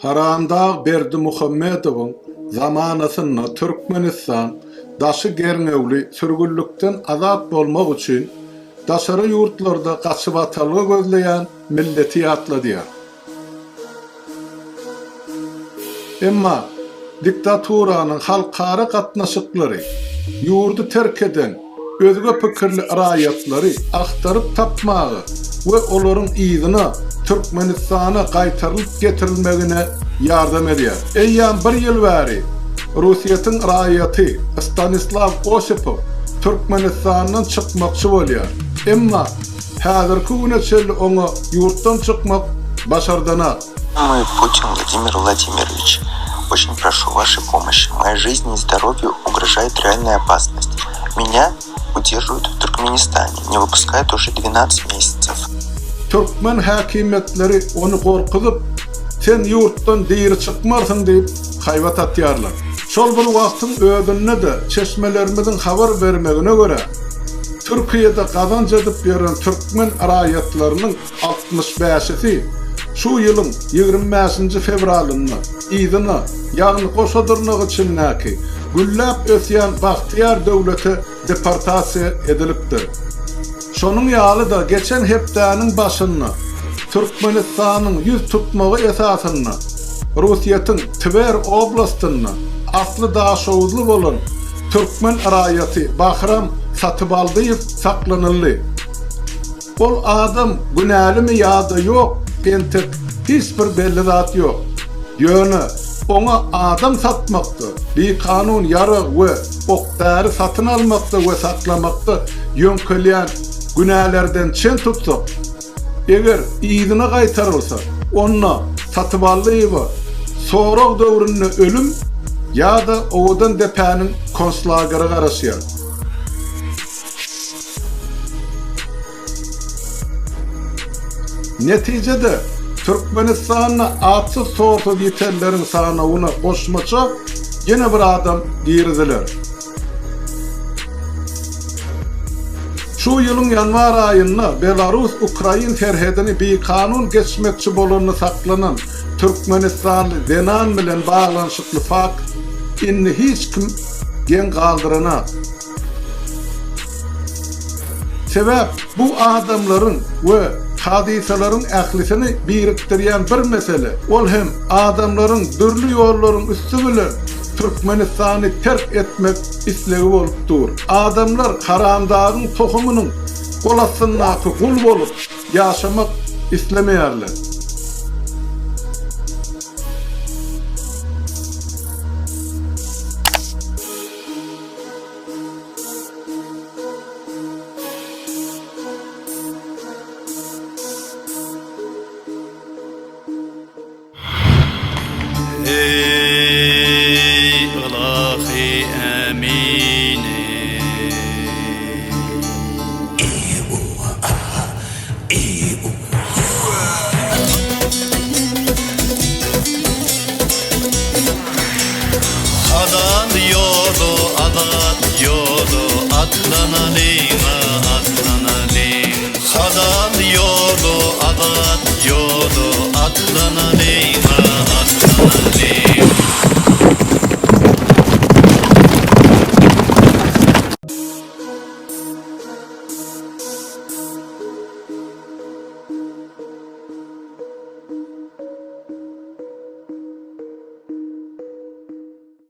Haramdağ Berdimuhammedowyň zamanasyna Türkmenistan daşy gerňewli sürgünlükden azat bolmak üçin daşary ýurtlarda gaçyp atalgy gözleýän milleti ýatladýar. Emma diktaturanyň halkara gatnaşyklary, ýurdu terk eden, özge pikirli raýatlary aktaryp tapmagy we olaryň ýygyna Türkmenistana gaýtarylyp getirilmegine ýardam edýär. Eýýän bir ýyl bäri Russiýatyň raýaty Stanislav Osipov Türkmenistanyň çykmakçy bolýar. Emma häzirki güne çel oňa ýurtdan çykmak başardyna. Мой Путин Владимир Владимирович, очень прошу вашей помощи. Моей жизни и здоровью угрожает реальная опасность. Меня удерживают в Туркменистане, не выпускают уже 12 месяцев. Türkmen häkimetleri onu korkutup, sen ýurtdan diýri çykmarsyň diýip haýbat atýarlar. Şol bir wagtyň ödünne de çeşmelerimizin habar bermegine göre, Türkiýede gazanç edip beren Türkmen raýatlarynyň 65-i şu ýylyň 25-nji fevralyny, ýygyny, ýagny goşadyrnygy çynäki güllap ösýän Bahtiýar döwleti deportasiýa edilipdir. Şonuň ýaly da geçen hepdäniň başyny Türkmenistanyň ýüz tutmagy esasyny Russiýatyň Tver oblastyny asly daşowuzly bolan Türkmen raýaty Bahram Satybaldyýew saklanyldy. Ol adam günälimi ýa-da ýok, entek hiç bir belli zat ýok. Ýöne oňa adam satmakda, bir kanun ýara we okdary satyn almakda we saklamakda ýönkelýän günälerden çen tutsak, eger ýygyna gaýtarylsa, onna Satybaldyýew sorag döwründe ölüm ýa-da owadan depäniň konslagary garaşýar. Neticede Türkmenistan'a atsız soğutu yeterlerin sağına ona koşmaça yine bir adam girdiler. Şu yılın yanvar ayında Belarus-Ukrayin terhedini bir kanun geçmekçi bolanyny saklanan Türkmenistanlı denan bilen bağlanşykly fakt inni hiç kim gen galdyrana. Sebep bu adamların ve hadiselerin ählisini biriktirýän bir mesele. Ol hem adamların dürli ýollaryň üstü bilen Türkmenistany terk etmek islegi bolup dur. Adamlar haramdagyň tohumynyň golasyna gul bolup ýaşamak islemeýärler. Ey ilahi emine, adan yodu, atlan Ali